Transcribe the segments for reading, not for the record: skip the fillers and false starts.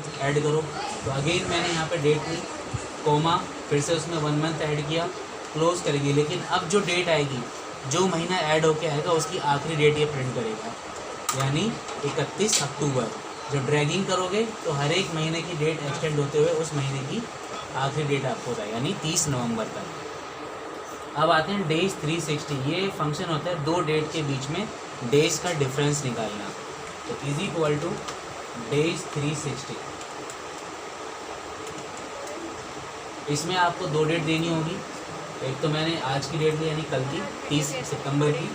Month add करो, तो again मैंने यहाँ पे डेट ली, कोमा, फिर से उसमें 1 मंथ ऐड किया, क्लोज करेगी। लेकिन अब जो डेट आएगी, जो महीना ऐड होके आएगा उसकी आखिरी डेट ये प्रिंट करेगा, यानी 31 अक्टूबर। जब ड्रैगिंग करोगे तो हर एक महीने की डेट एक्सटेंड होते हुए उस महीने की आखिरी डेट आपको होता है, यानी 30 नवंबर तक। अब आते हैं डेज 360। ये फंक्शन होता है दो डेट के बीच में डेज का डिफरेंस निकालना। तो इज इक्वल टू डेज 360। इसमें आपको दो डेट देनी होगी, एक तो मैंने आज की डेट ली यानी कल की 30 सितंबर की,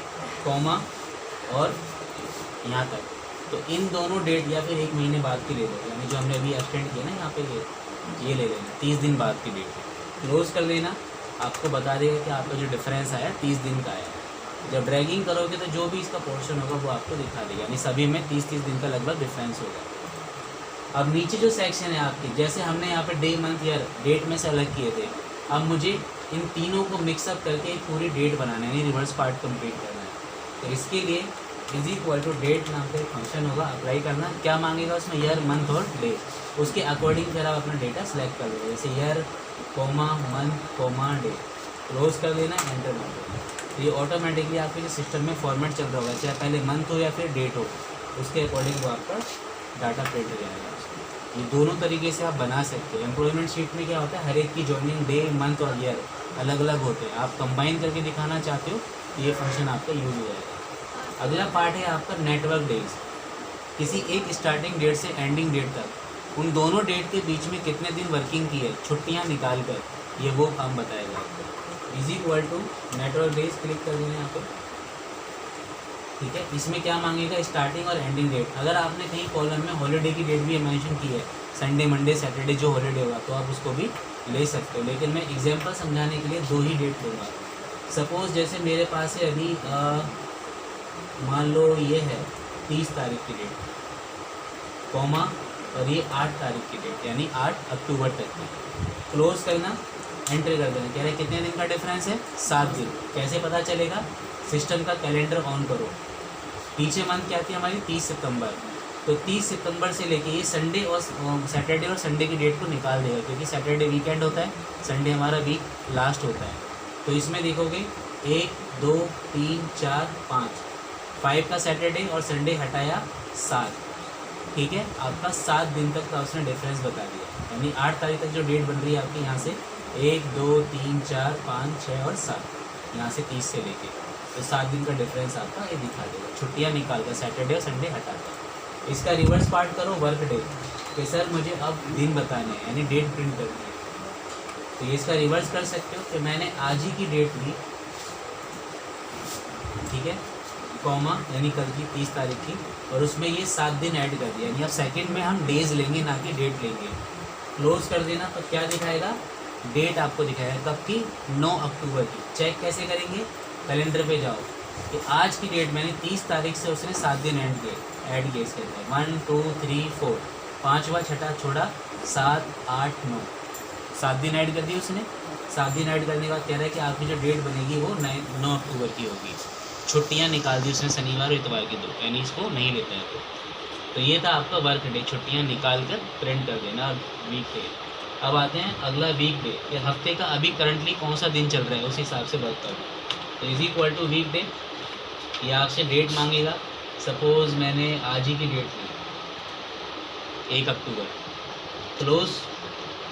कॉमा और यहाँ तक। तो इन दोनों डेट या फिर एक महीने बाद की ले लो, यानी जो हमने अभी एक्सटेंड किया ना यहाँ पे ये ले लेना 30 दिन बाद की डेट, क्लोज कर लेना। आपको बता देगा कि आपका जो डिफरेंस आया 30 दिन का आया। जब ड्रैगिंग करोगे तो जो भी इसका पोर्शन होगा वो आपको दिखा देगा, यानी सभी में 30-30 दिन का लगभग डिफरेंस होगा। अब नीचे जो सेक्शन है आपकी, जैसे हमने यहाँ पे डे मंथ ईयर डेट में से अलग किए थे, अब मुझे इन तीनों को मिक्सअप करके एक पूरी डेट बनाना है, यानी रिवर्स पार्ट कंप्लीट करना है। तो इसके लिए इज इक्वल टू डेट नाम का एक फंक्शन होगा, अप्लाई करना। क्या मांगेगा उसमें, ईयर, मंथ और डे। उसके अकॉर्डिंग फिर आप अपना डेटा सेलेक्ट कर देंगे, जैसे year, comma, month, comma, day, close कर देना, एंटर कर देना। तो ये ऑटोमेटिकली आपके जो सिस्टम में फॉर्मेट चल रहा होगा, चाहे पहले मंथ हो या फिर डेट हो, उसके अकॉर्डिंग वो आपका डाटा प्रिंट हो जाएगा। ये दोनों तरीके से आप बना सकते हो। एम्प्लॉयमेंट शीट में क्या होता है, हर एक की जॉइनिंग डे, मंथ और ईयर अलग अलग होते हैं। आप कंबाइन करके दिखाना चाहते हो तो ये फंक्शन आपका यूज हो जाएगा। अगला पार्ट है आपका नेटवर्क डेज। किसी एक स्टार्टिंग डेट से एंडिंग डेट तक उन दोनों डेट के बीच में कितने दिन वर्किंग की है, छुट्टियां निकाल कर, ये वो काम बताएगा आपको। Is equal to network days, click कर देना यहाँ पे, ठीक है। इसमें क्या मांगेगा, स्टार्टिंग और एंडिंग डेट। अगर आपने कहीं कॉलम में हॉलीडे की डेट भी मेंशन की है, संडे, मंडे, सैटरडे जो हॉलीडे होगा, तो आप उसको भी ले सकते हो। लेकिन मैं एग्जांपल समझाने के लिए दो ही डेट लूँगा। सपोज़ जैसे मेरे पास है अभी मान लो ये है 30 तारीख की डेट, कॉमा, और ये 8 तारीख की डेट, यानी 8 अक्टूबर तक की। क्लोज करना, एंटर कर देना। कह रहे कितने दिन का डिफरेंस है, 7 दिन। कैसे पता चलेगा, सिस्टम का कैलेंडर ऑन करो। पीछे मंथ क्या थी हमारी, 30 सितंबर। तो 30 सितंबर से लेके ये संडे और सैटरडे और संडे की डेट को निकाल देगा, क्योंकि सैटरडे वीकेंड होता है, संडे हमारा वीक लास्ट होता है। तो इसमें देखोगे 1, 2, 3, 4, 5 का सैटरडे और संडे हटाया 7, ठीक है। आपका 7 दिन तक का उसने डिफरेंस बता दिया, यानी 8 तारीख तक जो डेट बन रही है आपकी, यहाँ से 1, 2, 3, 4, 5, 6 और 7, यहाँ से 30 से लेके, तो 7 दिन का डिफरेंस आपका ये दिखा देगा, छुट्टियाँ निकाल कर, सैटरडे और संडे हटा कर। इसका रिवर्स पार्ट करो, वर्क डे, कि सर मुझे अब दिन बताने हैं, यानी डेट प्रिंट करनी है। तो ये इसका रिवर्स कर सकते हो कि मैंने आज ही की डेट ली, ठीक है, कॉमा, यानी कल की 30 तारीख की, और उसमें ये 7 दिन ऐड कर दिया, यानी अब सेकंड में हम डेज लेंगे ना कि डेट लेंगे। क्लोज कर देना, तो क्या दिखाएगा, डेट आपको दिखाएगा कब की, 9 अक्टूबर की। चेक कैसे करेंगे, कैलेंडर पे जाओ कि आज की डेट मैंने 30 तारीख से उसने 7 दिन ऐड किए इसके अंदर, 1, 2, 3, 4, 5वां छठा छोड़ा, 7, 8, 9, 7 दिन ऐड कर दिए उसने। 7 दिन ऐड करने के बाद कह रहा है कि आपकी जो डेट बनेगी वो 9 अक्टूबर की होगी। छुट्टियां निकाल दी उसने, शनिवार और इतवार की 2, यानी इसको नहीं लेता है। तो ये था आपका वर्क डे, छुट्टियां निकाल कर प्रिंट कर देना वीक डे। अब आते हैं अगला वीक डे, ये हफ्ते का अभी करंटली कौन सा दिन चल रहा है उस हिसाब से वर्क करो। तो is equal to week day, ये आपसे डेट मांगेगा। सपोज़ मैंने आज ही की डेट ली 1 अक्टूबर, क्लोज।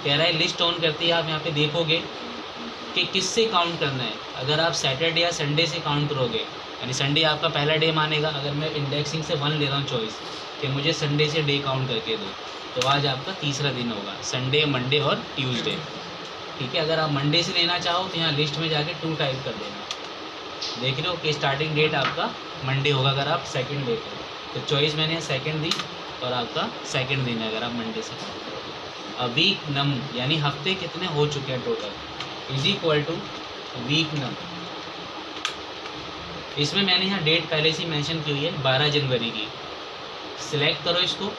कह रहा है लिस्ट ऑन करती है, आप यहाँ पे देखोगे कि किससे काउंट करना है। अगर आप सैटरडे या संडे से काउंट करोगे, यानी संडे आपका पहला डे मानेगा। अगर मैं इंडेक्सिंग से 1 ले रहा हूँ चॉइस कि मुझे संडे से डे काउंट करके दो, तो आज आपका तीसरा दिन होगा, संडे, मंडे और ट्यूसडे, ठीक है। अगर आप मंडे से लेना चाहो तो यहाँ लिस्ट में जाके 2 टाइप कर देना। देख रहे हो कि स्टार्टिंग डेट आपका मंडे होगा अगर आप सेकंड डे करो, तो चॉइस मैंने सेकंड दी और आपका सेकंड दिन है अगर आप मंडे से करो। अब वीक नम, यानी हफ्ते कितने हो चुके हैं total, is equal to week नम। इसमें मैंने यहाँ डेट पहले से मेंशन की हुई है 12 जनवरी की। सिलेक्ट करो इसको,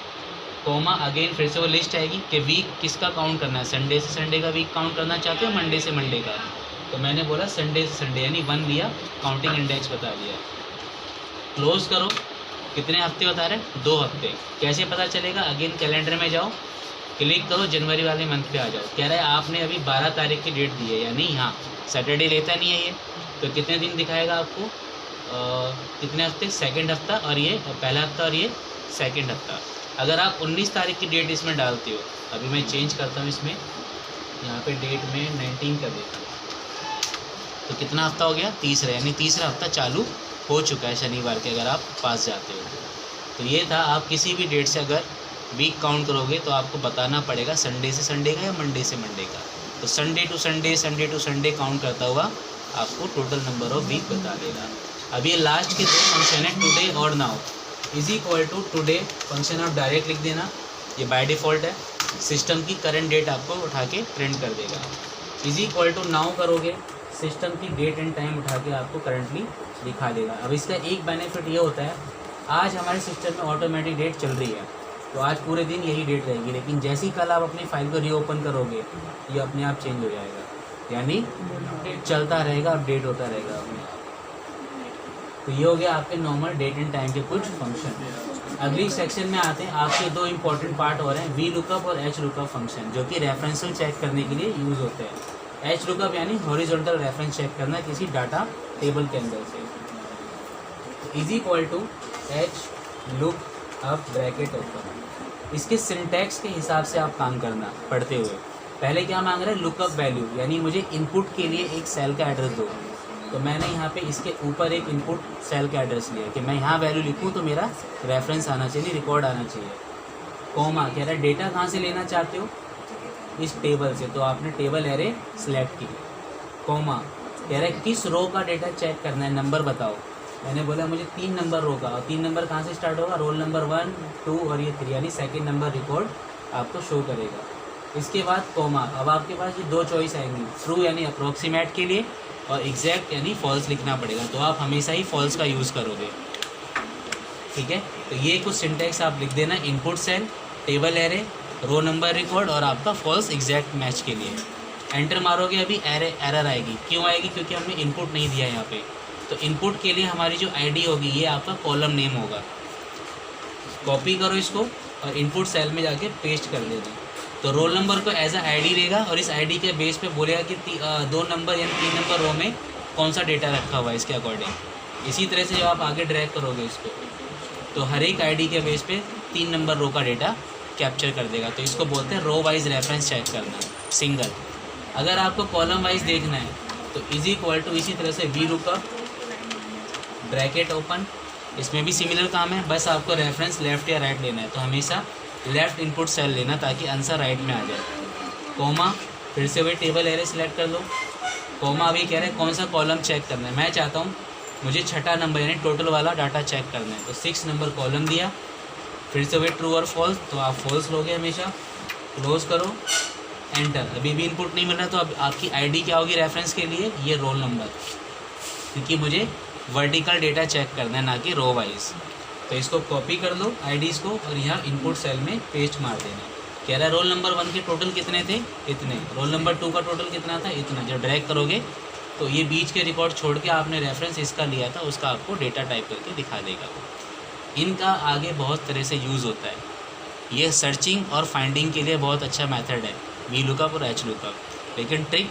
कॉमा, अगेन फिर से वो लिस्ट आएगी कि वीक किसका काउंट करना है, संडे से संडे का वीक काउंट करना चाहते हो, मंडे से मंडे का। तो मैंने बोला संडे से संडे, यानी 1 लिया, काउंटिंग इंडेक्स बता दिया। क्लोज करो, कितने हफ्ते बता रहे हैं, 2 हफ्ते। कैसे पता चलेगा, अगेन कैलेंडर में जाओ, क्लिक करो, जनवरी वाले मंथ पे आ जाओ। कह रहा है आपने अभी 12 तारीख की डेट दी है, यानी यहाँ सैटरडे लेता नहीं है ये, तो कितने दिन दिखाएगा आपको, कितने हफ्ते, सेकंड हफ्ता, और ये पहला हफ्ता और ये सेकंड हफ्ता। अगर आप 19 तारीख की डेट इसमें डालते हो, अभी मैं चेंज करता हूँ इसमें, यहाँ पे डेट में 19 कर देता हूँ, तो कितना हफ्ता हो गया, तीसरा, यानी तीसरा हफ्ता चालू हो चुका है शनिवार के, अगर आप पास जाते हो। तो ये था, आप किसी भी डेट से अगर वीक काउंट करोगे तो आपको बताना पड़ेगा संडे से संडे का या मंडे से मंडे का। तो संडे टू संडे काउंट करता हुआ आपको टोटल नंबर ऑफ वीक बता देगा। अब ये लास्ट के दो फंक्शन है, टुडे और now, is equal to today function आप डायरेक्ट लिख देना, ये बाय डिफ़ॉल्ट है, सिस्टम की करंट डेट आपको उठा के प्रिंट कर देगा। इज इक्वल टू नाउ करोगे, सिस्टम की डेट एंड टाइम उठा के आपको करंटली दिखा देगा। अब इसका एक बेनिफिट ये होता है, आज हमारे सिस्टम में ऑटोमेटिक डेट चल रही है, तो आज पूरे दिन यही डेट रहेगी, लेकिन जैसे ही कल आप अपनी फाइल को रीओपन करोगे ये अपने आप चेंज हो जाएगा, यानी चलता रहेगा, अपडेट होता रहेगा अपने आप। तो ये हो गया आपके नॉर्मल डेट एंड टाइम के कुछ फंक्शन। अगली सेक्शन में आते हैं, आपके दो इंपॉर्टेंट पार्ट और हैं, वी लुकअप और एच लुकअप फंक्शन, जो कि रेफरेंसल चेक करने के लिए यूज़ होते हैं। एच लुकअप यानी हॉरिजॉन्टल रेफरेंस चेक करना किसी डाटा टेबल के अंदर से। Is equal to H look up bracket open, इसके सिंटैक्स के हिसाब से आप काम करना पढ़ते हुए। पहले क्या मांग रहे हैं, लुकअप वैल्यू, यानी मुझे इनपुट के लिए एक सेल का एड्रेस दो, तो मैंने यहाँ पे इसके ऊपर एक इनपुट सेल का एड्रेस लिया कि मैं यहाँ वैल्यू लिखूँ तो मेरा रेफरेंस आना चाहिए, रिकॉर्ड आना चाहिए। कॉमा कह रहा है डेटा कहाँ से लेना चाहते हो, इस टेबल से, तो आपने टेबल एरे सिलेक्ट की। कॉमा कह रहा है किस रो का डेटा चेक करना है, नंबर बताओ, मैंने बोला मुझे 3 नंबर रो का, और 3 नंबर कहाँ से स्टार्ट होगा, रोल नंबर 1, 2 और ये 3, यानी सेकंड नंबर रिकॉर्ड आपको शो करेगा। इसके बाद कॉमा, अब आपके पास ये दो चॉइस आएंगी, ट्रू यानी अप्रोक्सीमेट के लिए, और एग्जैक्ट यानी फॉल्स लिखना पड़ेगा, तो आप हमेशा ही फॉल्स का यूज़ करोगे, ठीक है। तो ये कुछ सिंटैक्स आप लिख देना, input cell, table array, row number record और आपका फॉल्स एग्जैक्ट मैच के लिए। एंटर मारोगे अभी एरर आएगी, क्यों आएगी, क्योंकि हमने इनपुट नहीं दिया यहाँ पे। तो इनपुट के लिए हमारी जो आईडी होगी ये आपका कॉलम नेम होगा, कॉपी करो इसको और इनपुट सेल में जाके पेस्ट कर देना। तो रोल नंबर को एज अ आईडी लेगा और इस आईडी के बेस पे बोलेगा कि 2 नंबर यानी 3 नंबर रो में कौन सा डेटा रखा हुआ है इसके अकॉर्डिंग। इसी तरह से जब आप आगे ड्रैग करोगे इसको, तो हर एक आईडी के बेस पे 3 नंबर रो का डेटा कैप्चर कर देगा। तो इसको बोलते हैं रो वाइज रेफरेंस चेक करना, सिंगल। अगर आपको कॉलम वाइज देखना है तो इज इक्वल टू इसी तरह से वी लुकअप ब्रैकेट ओपन, इसमें भी सिमिलर काम है, बस आपको रेफरेंस लेफ़्ट या राइट लेना है, तो हमेशा लेफ़्ट इनपुट सेल लेना ताकि आंसर राइट में आ जाए। कॉमा, फिर से वही टेबल एरे सेलेक्ट कर दो। कॉमा अभी कह रहे हैं कौन सा कॉलम चेक करना है, मैं चाहता हूँ मुझे छठा नंबर यानी टोटल वाला डाटा चेक करना है, तो 6 नंबर कॉलम दिया। फिर से वही ट्रू और फॉल्स, तो आप फॉल्स लोगे हमेशा। क्लोज करो, एंटर। अभी भी इनपुट नहीं मिल रहा, तो अब आपकी आईडी क्या होगी रेफरेंस के लिए, ये रोल नंबर, क्योंकि मुझे वर्टिकल डेटा चेक करना है ना कि रो वाइज। तो इसको कॉपी कर लो आईडीज़ को और यहाँ इनपुट सेल में पेस्ट मार देना। कह रहा है रोल नंबर 1 के टोटल कितने थे, इतने। रोल नंबर 2 का टोटल कितना था, इतना। जब ड्रैग करोगे तो ये बीच के रिकॉर्ड छोड़ के आपने रेफरेंस इसका लिया था उसका आपको डेटा टाइप करके दिखा देगा। इनका आगे बहुत तरह से यूज़ होता है, ये सर्चिंग और फाइंडिंग के लिए बहुत अच्छा मेथड है, वी लुकअप और एच लुकअप। लेकिन ट्रिक